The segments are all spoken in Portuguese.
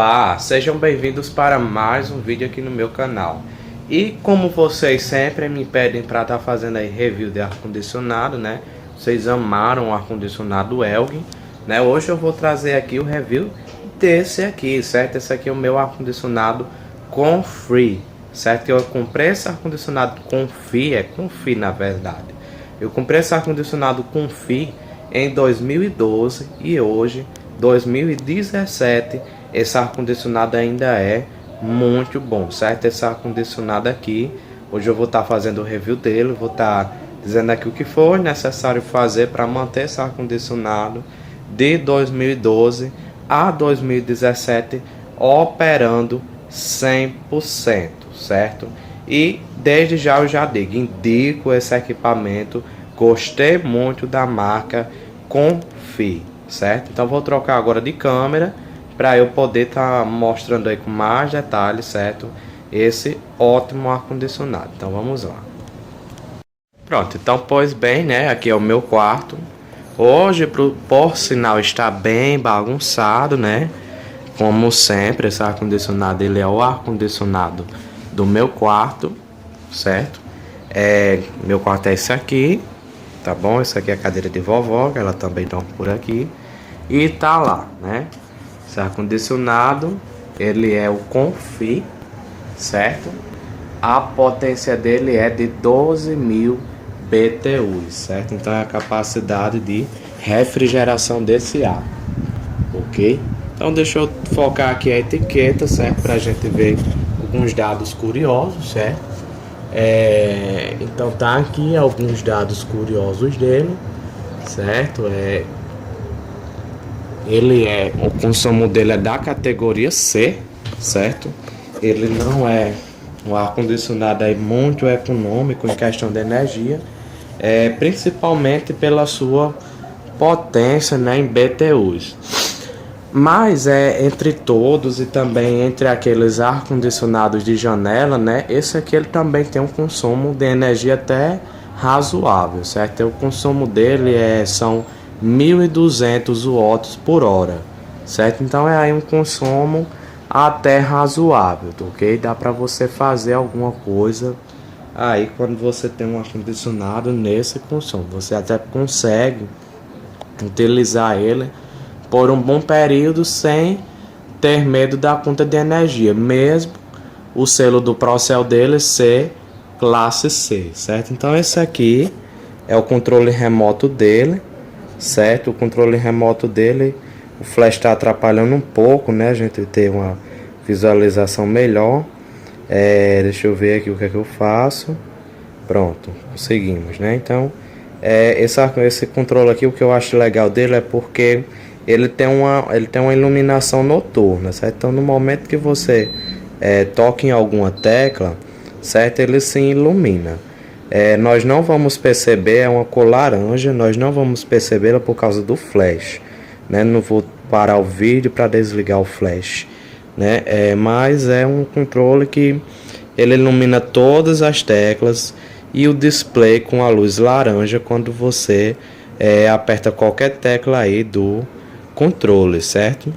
Olá, sejam bem-vindos para mais um vídeo aqui no meu canal. E como vocês sempre me pedem para estar fazendo aí review de ar-condicionado, né? Vocês amaram o ar-condicionado Elgin, né? Hoje eu vou trazer aqui o review desse aqui, certo? Esse aqui é o meu ar-condicionado Comfy, certo? Que eu comprei esse ar-condicionado Comfy na verdade. Eu comprei esse ar-condicionado Comfy em 2012 e hoje, 2017, esse ar-condicionado ainda é muito bom, certo? Esse ar-condicionado aqui, hoje eu vou estar fazendo o review dele, vou estar dizendo aqui o que for necessário fazer para manter esse ar-condicionado de 2012 a 2017 operando 100%, certo? E desde já eu já digo, indico esse equipamento, gostei muito da marca Comfy, certo? Então vou trocar agora de câmera para eu poder estar mostrando aí com mais detalhes, certo? Esse ótimo ar-condicionado. Então vamos lá. Pronto, então pois bem, né? Aqui é o meu quarto. Hoje, por sinal, está bem bagunçado, né? Como sempre, esse ar-condicionado, ele é o ar-condicionado do meu quarto, certo? Meu quarto é esse aqui, tá bom? Essa aqui é a cadeira de vovó, que ela também dorme por aqui. E tá lá, né? Esse ar-condicionado, ele é o Comfy, certo? A potência dele é de 12.000 BTUs, certo? Então é a capacidade de refrigeração desse ar, ok? Então deixa eu focar aqui a etiqueta, certo? Pra gente ver alguns dados curiosos, certo? Então tá aqui alguns dados curiosos dele, certo? O consumo dele é da categoria C, certo? Ele não é um ar-condicionado aí muito econômico em questão de energia, principalmente pela sua potência, né, em BTUs. Mas entre todos e também entre aqueles ar-condicionados de janela, né, esse aqui ele também tem um consumo de energia até razoável, certo? O consumo dele são 1.200 watts por hora, certo? Então é aí um consumo até razoável, ok? Dá para você fazer alguma coisa aí quando você tem um ar-condicionado nesse consumo. Você até consegue utilizar ele por um bom período sem ter medo da conta de energia, mesmo o selo do Procel dele ser classe C, certo? Então esse aqui é o controle remoto dele, certo? O controle remoto dele, o flash está atrapalhando um pouco, né? A gente ter uma visualização melhor. Deixa eu ver aqui o que é que eu faço. Pronto, conseguimos, né? Então, esse controle aqui, o que eu acho legal dele é porque ele tem uma iluminação noturna, certo? Então, no momento que você toca em alguma tecla, certo? Ele se ilumina. Nós não vamos perceber, é uma cor laranja, nós não vamos percebê-la por causa do flash, né? Não vou parar o vídeo para desligar o flash, né? Mas é um controle que ele ilumina todas as teclas e o display com a luz laranja quando você aperta qualquer tecla aí do controle, certo?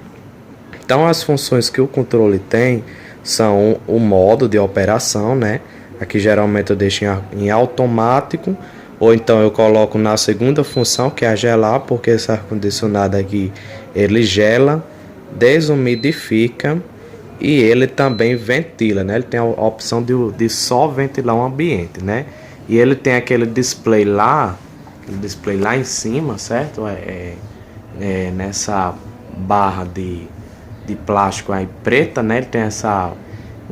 Então as funções que o controle tem são o modo de operação, né? Aqui geralmente eu deixo em automático, ou então eu coloco na segunda função, que é a gelar, porque esse ar-condicionado aqui ele gela, desumidifica e ele também ventila, né? Ele tem a opção de só ventilar o ambiente, né? E ele tem aquele display lá em cima, certo? Nessa barra de plástico aí preta, né? Ele tem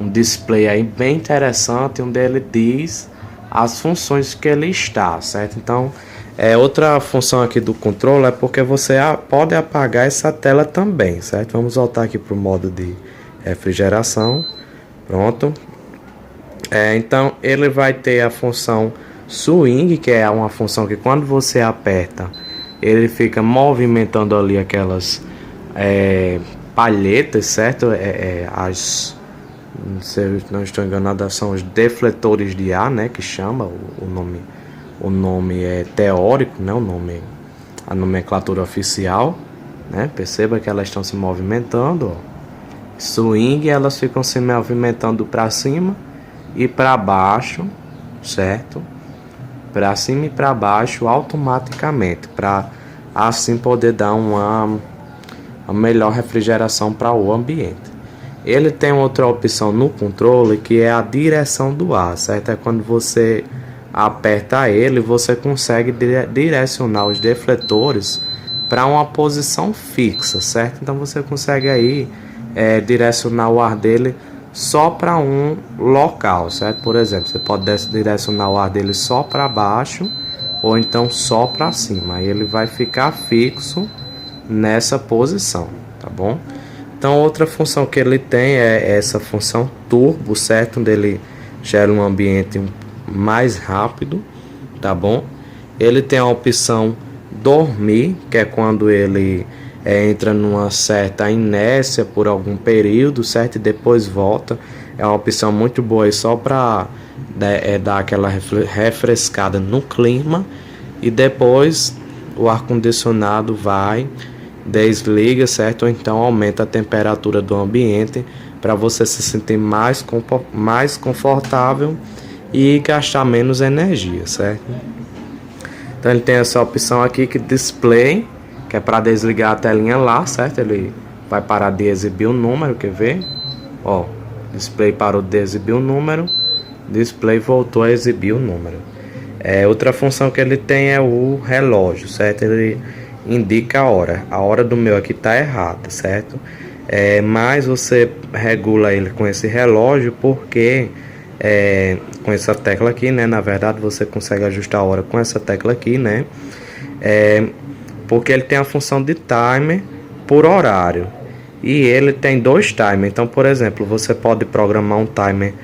um display aí bem interessante, onde ele diz as funções que ele está, certo? Então, outra função aqui do controle é porque você pode apagar essa tela também, certo? Vamos voltar aqui para o modo de refrigeração. Pronto. Então, ele vai ter a função swing, que é uma função que quando você aperta, ele fica movimentando ali aquelas palhetas, certo? Se eu não estou enganado, são os defletores de ar, né? Que chama o nome é teórico, né? A nomenclatura oficial, né? Perceba que elas estão se movimentando, ó. swing, elas ficam se movimentando para cima e para baixo, certo? Para cima e para baixo automaticamente, para assim poder dar uma melhor refrigeração para o ambiente. Ele tem outra opção no controle que é a direção do ar, certo? É quando você aperta ele, você consegue direcionar os defletores para uma posição fixa, certo? Então você consegue aí direcionar o ar dele só para um local, certo? Por exemplo, você pode direcionar o ar dele só para baixo ou então só para cima. Aí ele vai ficar fixo nessa posição, tá bom? Então outra função que ele tem é essa função turbo, certo? Onde ele gera um ambiente mais rápido, tá bom? Ele tem a opção dormir, que é quando ele entra numa certa inércia por algum período, certo? E depois volta. É uma opção muito boa aí só para dar aquela refrescada no clima. E depois o ar-condicionado vai, desliga, certo? Ou então aumenta a temperatura do ambiente para você se sentir mais confortável e gastar menos energia, certo? Então ele tem essa opção aqui que display, que é para desligar a telinha lá, certo? Ele vai parar de exibir o número, quer ver? Ó, display parou de exibir o número, display voltou a exibir o número. Outra função que ele tem é o relógio, certo? Ele indica a hora do meu aqui tá errada, certo? Mas você regula ele com esse relógio porque com essa tecla aqui, né? Na verdade você consegue ajustar a hora com essa tecla aqui, né? Porque ele tem a função de timer por horário e ele tem 2 timers. Então, por exemplo, você pode programar um timer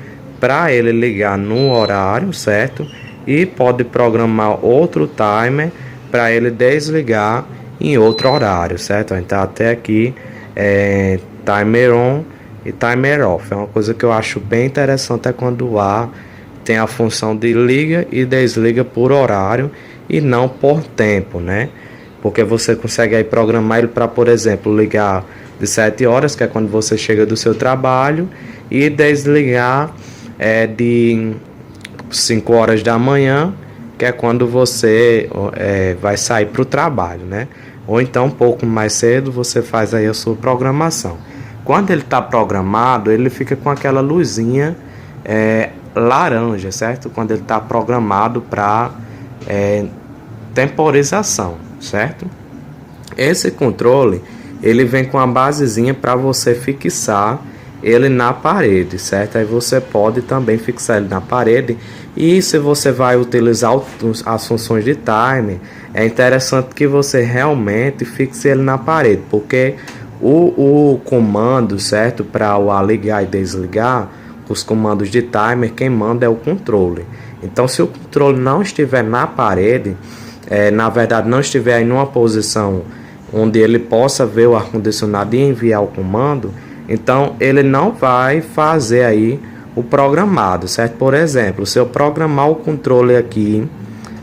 para ele ligar no horário, certo? E pode programar outro timer para ele desligar em outro horário, certo? Então até aqui timer on e timer off. É uma coisa que eu acho bem interessante, é quando o ar tem a função de liga e desliga por horário e não por tempo, né? Porque você consegue aí programar ele para, por exemplo, ligar de 7 horas, que é quando você chega do seu trabalho, e desligar de 5 horas da manhã, que é quando você vai sair para o trabalho, né? Ou então um pouco mais cedo você faz aí a sua programação. Quando ele está programado, ele fica com aquela luzinha laranja, certo? Quando ele está programado para temporização, certo? Esse controle, ele vem com a basezinha para você fixar ele na parede, certo? Aí você pode também fixar ele na parede. E se você vai utilizar as funções de timer, é interessante que você realmente fixe ele na parede, porque o comando, certo, para o ligar e desligar, os comandos de timer, quem manda é o controle. Então, se o controle não estiver na parede, na verdade não estiver em uma posição onde ele possa ver o ar-condicionado e enviar o comando, então ele não vai fazer aí o programado, certo? Por exemplo, se eu programar o controle aqui,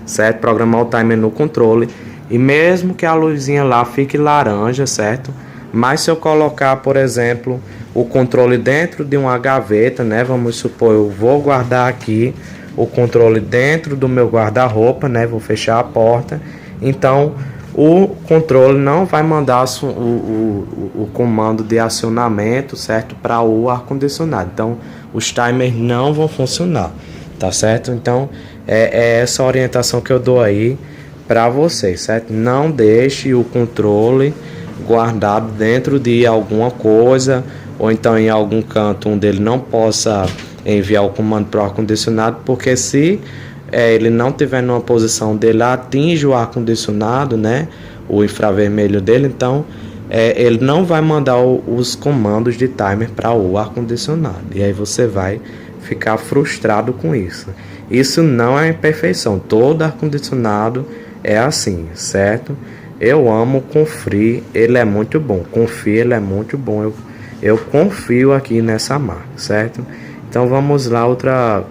certo? Programar o timer no controle, e mesmo que a luzinha lá fique laranja, certo? Mas se eu colocar, por exemplo, o controle dentro de uma gaveta, né? Vamos supor, eu vou guardar aqui o controle dentro do meu guarda-roupa, né? Vou fechar a porta. Então, o controle não vai mandar o comando de acionamento, certo? Para o ar-condicionado. Então, os timers não vão funcionar, tá certo? Então, é essa orientação que eu dou aí para vocês, certo? Não deixe o controle guardado dentro de alguma coisa, ou então em algum canto onde ele não possa enviar o comando para o ar-condicionado, porque se ele não tiver numa posição onde ele atinge o ar-condicionado, né, o infravermelho dele, então ele não vai mandar os comandos de timer para o ar-condicionado, e aí você vai ficar frustrado com isso. Isso não é imperfeição, todo ar-condicionado é assim, certo? Eu amo o Comfree, ele é muito bom. Confie, ele é muito bom. Eu confio aqui nessa marca, certo? Então vamos lá, outra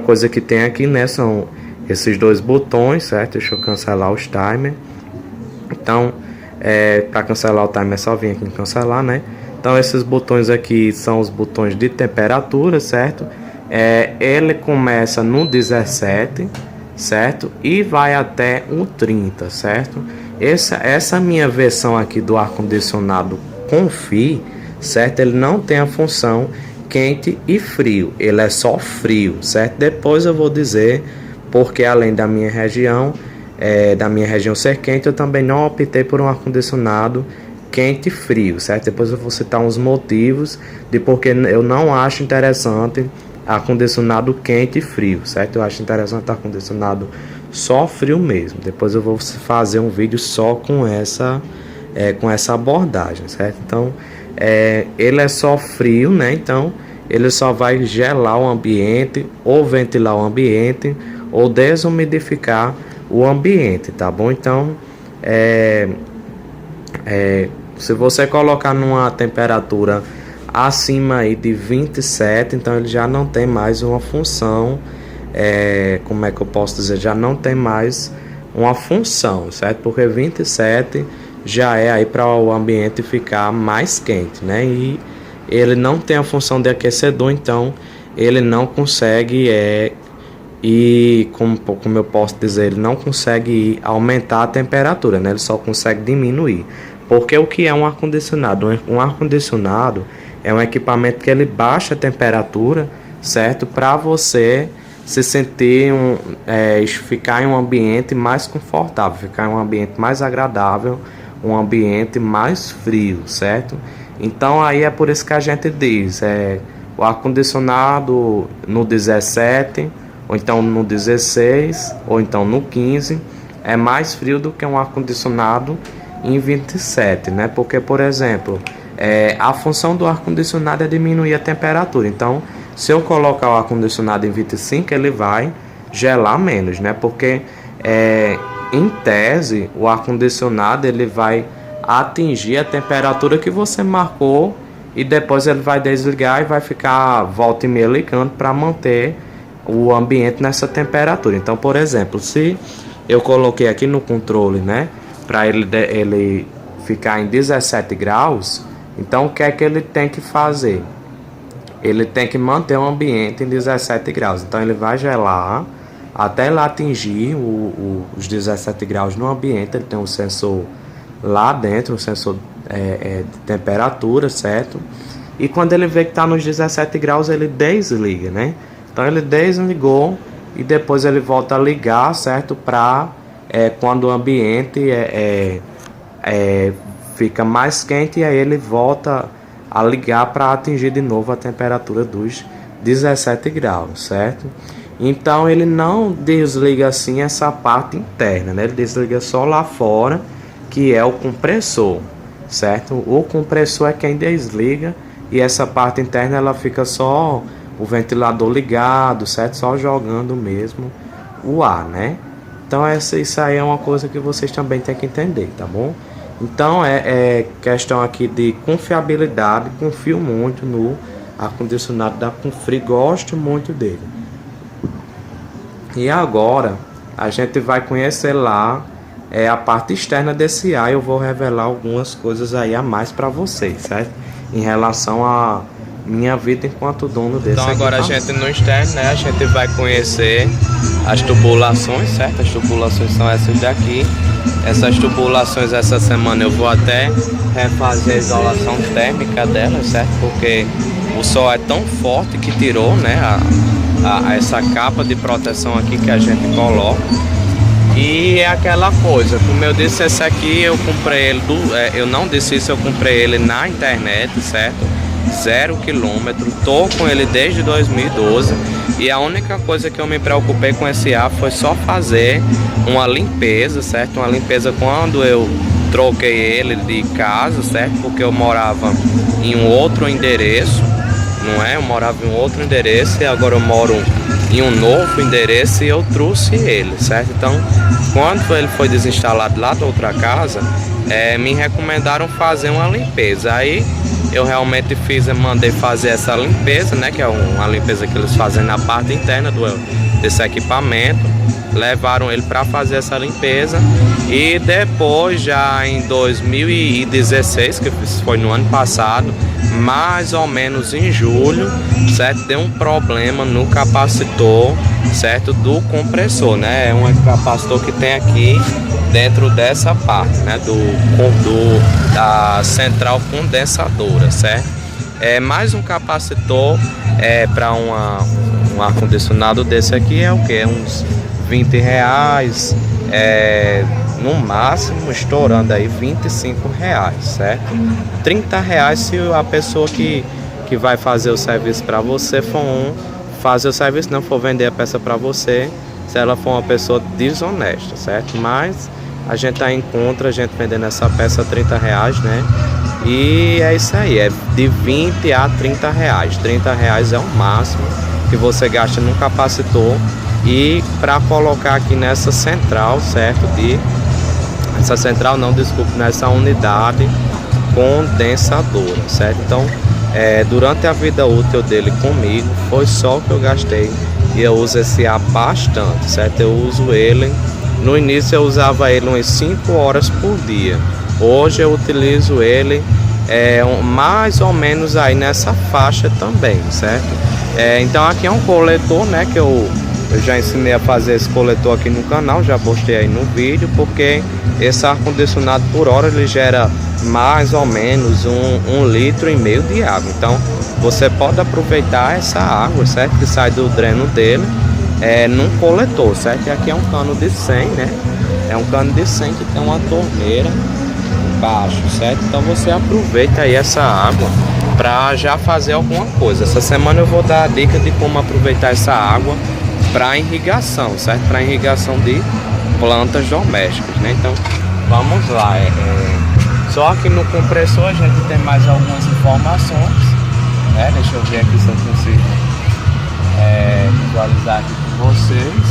coisa que tem aqui, né? São esses 2 botões, certo? Deixa eu cancelar os timers. Então, para cancelar o timer é só vir aqui em cancelar, né? Então esses botões aqui são os botões de temperatura, certo? Ele começa no 17, certo? E vai até o 30, certo? Essa minha versão aqui do ar-condicionado Confi, certo? Ele não tem a função quente e frio, ele é só frio, certo? Depois eu vou dizer porque além da minha região ser quente, eu também não optei por um ar-condicionado quente e frio, certo? Depois eu vou citar uns motivos de porque eu não acho interessante ar-condicionado quente e frio, certo? Eu acho interessante ar-condicionado só frio mesmo. Depois eu vou fazer um vídeo só com essa abordagem, certo? Então, ele é só frio, né? Então, ele só vai gelar o ambiente, ou ventilar o ambiente, ou desumidificar o ambiente, tá bom? Então, se você colocar numa temperatura acima aí de 27, então ele já não tem mais uma função, como é que eu posso dizer? Já não tem mais uma função, certo? Porque 27 já é aí para o ambiente ficar mais quente, né? E ele não tem a função de aquecedor, então ele não consegue como eu posso dizer, ele não consegue aumentar a temperatura, né? Ele só consegue diminuir. Porque o que é um ar-condicionado? Um ar-condicionado é um equipamento que ele baixa a temperatura, certo? Para você se sentir ficar em um ambiente mais confortável, ficar em um ambiente mais agradável, um ambiente mais frio, certo? Então aí é por isso que a gente diz, o ar-condicionado no 17, ou então no 16, ou então no 15, é mais frio do que um ar-condicionado em 27, né? Porque, por exemplo, a função do ar-condicionado é diminuir a temperatura. Então, se eu colocar o ar-condicionado em 25, ele vai gelar menos, né? Porque, em tese, o ar-condicionado ele vai atingir a temperatura que você marcou e depois ele vai desligar e vai ficar volta e meia ligando para manter o ambiente nessa temperatura. Então, por exemplo, se eu coloquei aqui no controle, né, para ele ficar em 17 graus, então o que é que ele tem que fazer? Ele tem que manter o ambiente em 17 graus. Então ele vai gelar até ele atingir os 17 graus no ambiente. Ele tem um sensor lá dentro, um sensor de temperatura, certo? E quando ele vê que está nos 17 graus, ele desliga, né? Então ele desligou e depois ele volta a ligar, certo? Para quando o ambiente fica mais quente, e aí ele volta a ligar para atingir de novo a temperatura dos 17 graus, certo? Então ele não desliga assim essa parte interna, né? Ele desliga só lá fora, que é o compressor, certo? O compressor é quem desliga e essa parte interna ela fica só o ventilador ligado, certo? Só jogando mesmo o ar, né? Então isso aí é uma coisa que vocês também têm que entender, tá bom? Então é questão aqui de confiabilidade, confio muito no ar-condicionado da Confri, gosto muito dele. E agora a gente vai conhecer lá a parte externa desse ar. Eu vou revelar algumas coisas aí a mais para vocês, certo? Em relação a minha vida enquanto dono desse Então agora a gente no externo, né, a gente vai conhecer as tubulações, certo? As tubulações são essas daqui. Essas tubulações essa semana eu vou até refazer a isolação térmica delas, certo? Porque o sol é tão forte que tirou, né, essa capa de proteção aqui que a gente coloca. E é aquela coisa, como eu disse, esse aqui eu comprei ele eu não disse isso, eu comprei ele na internet, certo? 0 km, tô com ele desde 2012 e a única coisa que eu me preocupei com esse ar foi só fazer uma limpeza, certo? Uma limpeza quando eu troquei ele de casa, certo? Porque eu morava em um outro endereço, não é? Eu morava em um outro endereço e agora eu moro em um novo endereço e eu trouxe ele, certo? Então, quando ele foi desinstalado lá da outra casa, me recomendaram fazer uma limpeza. Aí eu realmente mandei fazer essa limpeza, né? Que é uma limpeza que eles fazem na parte interna desse equipamento. levaram ele para fazer essa limpeza. E depois, já em 2016, que foi no ano passado, mais ou menos em julho, certo, deu um problema no capacitor, certo, do compressor, né? É um capacitor que tem aqui dentro dessa parte, né, da central condensadora, certo? É mais um capacitor para um ar condicionado desse aqui é o que? É uns R$20, no máximo estourando aí R$25, certo? R$30 se a pessoa que vai fazer o serviço para você for fazer o serviço, não for vender a peça para você, se ela for uma pessoa desonesta, certo? Mas a gente tá em contra, a gente vendendo essa peça R$30, né? E é isso aí, é de R$20 a R$30. R$30 é o máximo que você gasta num capacitor. E para colocar aqui nessa central, certo? Nessa unidade condensadora, certo? Então, durante a vida útil dele comigo, foi só o que eu gastei. E eu uso esse ar bastante, certo? Eu uso ele, no início eu usava ele umas 5 horas por dia. Hoje eu utilizo ele mais ou menos aí nessa faixa também, certo? Então aqui é um coletor, né, que eu já ensinei a fazer esse coletor aqui no canal, já postei aí no vídeo, porque esse ar condicionado por hora ele gera mais ou menos 1,5 litro de água. Então você pode aproveitar essa água, certo, que sai do dreno dele num coletor, certo? E aqui é um cano de 100, né? É um cano de 100 que tem uma torneira embaixo, certo? Então você aproveita aí essa água para já fazer alguma coisa. Essa semana eu vou dar a dica de como aproveitar essa água para irrigação, certo? Para irrigação de plantas domésticas, né? Então vamos lá. Só que no compressor a gente tem mais algumas informações, né? Deixa eu ver aqui se eu consigo visualizar aqui com vocês.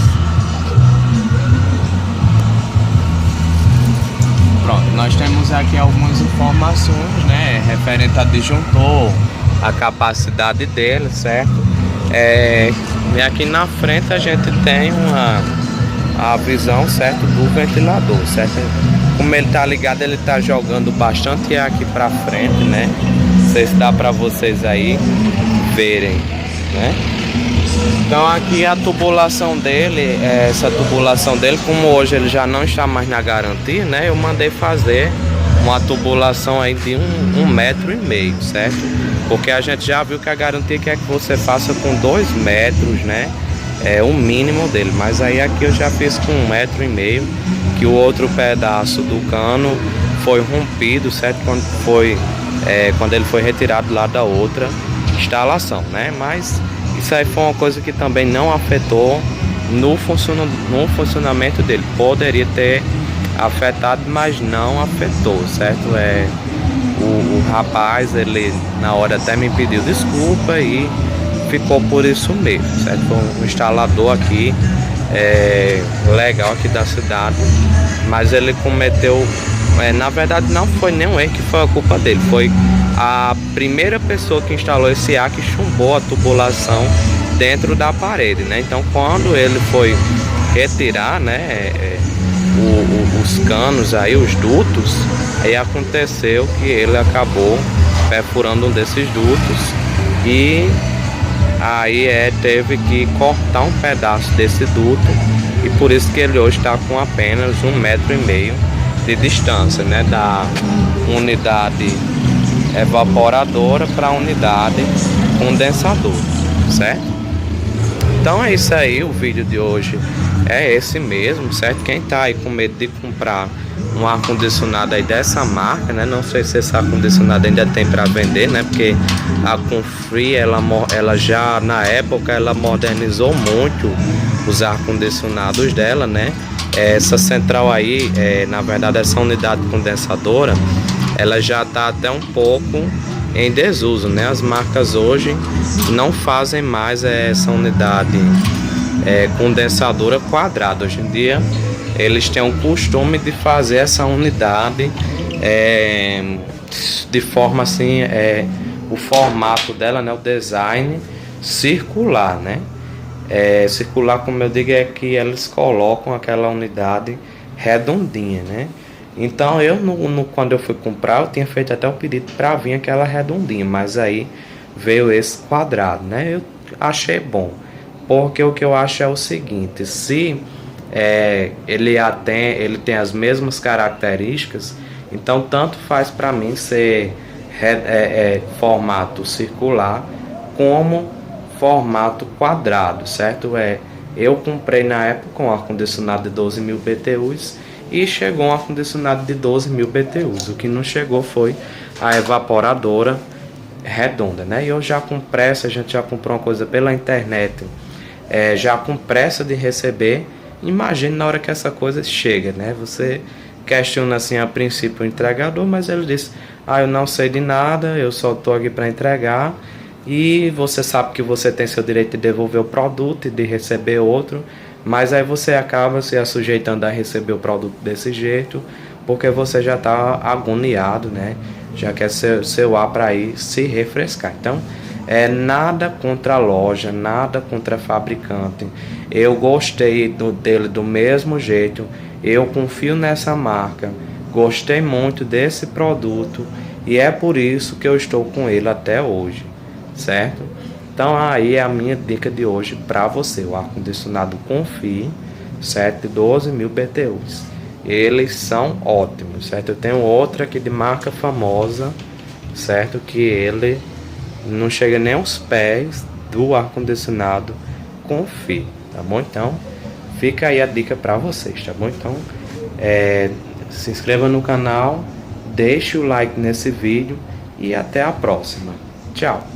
Pronto, nós temos aqui algumas informações, né, referente a disjuntor, a capacidade dele, certo? E aqui na frente a gente tem a visão, certo, do ventilador, certo? Como ele tá ligado, ele tá jogando bastante aqui pra frente, né? Não sei se dá pra vocês aí verem, né? Então aqui a tubulação dele, essa tubulação dele, como hoje ele já não está mais na garantia, né? Eu mandei fazer uma tubulação aí de 1,5 metros, certo? Porque a gente já viu que a garantia quer que você faça com 2 metros, né? É o mínimo dele, mas aí aqui eu já fiz com 1,5 metro, que o outro pedaço do cano foi rompido, certo? Quando ele foi retirado lá da outra instalação, né? Mas isso aí foi uma coisa que também não afetou no funcionamento dele. Poderia ter afetado, mas não afetou, certo? O rapaz, ele na hora até me pediu desculpa e ficou por isso mesmo, certo? Foi um instalador aqui, legal aqui da cidade, mas ele cometeu, na verdade não foi nenhum erro que foi a culpa dele, foi a primeira pessoa que instalou esse ar que chumbou a tubulação dentro da parede, né? Então quando ele foi retirar, né, os canos aí, os dutos, aí aconteceu que ele acabou perfurando um desses dutos e aí teve que cortar um pedaço desse duto, e por isso que ele hoje está com apenas 1,5 metro de distância, né, da unidade evaporadora para a unidade condensadora, certo? Então é isso aí, o vídeo de hoje é esse mesmo, certo? Quem tá aí com medo de comprar um ar-condicionado aí dessa marca, né? Não sei se esse ar-condicionado ainda tem para vender, né? Porque a Confree, ela já na época ela modernizou muito os ar-condicionados dela, né? Essa central aí, na verdade essa unidade condensadora, ela já está até um pouco em desuso, né? As marcas hoje não fazem mais essa unidade condensadora quadrada. Hoje em dia eles têm o costume de fazer essa unidade de forma assim, o formato dela, né, o design circular, né? Circular, como eu digo, é que eles colocam aquela unidade redondinha, né? Então eu quando eu fui comprar, eu tinha feito até o pedido para vir aquela redondinha, mas aí veio esse quadrado, né? Eu achei bom, porque o que eu acho é o seguinte: se ele tem as mesmas características, então tanto faz para mim ser formato circular como formato quadrado, certo? Eu comprei na época um ar-condicionado de 12.000 BTUs e chegou um ar-condicionado de 12.000 BTUs. O que não chegou foi a evaporadora redonda, né? E eu já com pressa, a gente já comprou uma coisa pela internet, já com pressa de receber. Imagine na hora que essa coisa chega, né? Você questiona assim a princípio o entregador, mas ele disse: eu não sei de nada, eu só estou aqui para entregar. E você sabe que você tem seu direito de devolver o produto e de receber outro, mas aí você acaba se sujeitando a receber o produto desse jeito, porque você já está agoniado, né? Já quer seu ar para ir se refrescar. Então, nada contra a loja, nada contra a fabricante. Eu gostei dele do mesmo jeito, eu confio nessa marca, gostei muito desse produto e é por isso que eu estou com ele até hoje, certo? Então aí é a minha dica de hoje para você: o ar-condicionado Confie, certo? 12.000 BTUs. Eles são ótimos, certo? Eu tenho outra aqui de marca famosa, certo? Que ele não chega nem aos pés do ar-condicionado Confie, tá bom? Então fica aí a dica para vocês, tá bom? Então se inscreva no canal, deixe o like nesse vídeo e até a próxima. Tchau!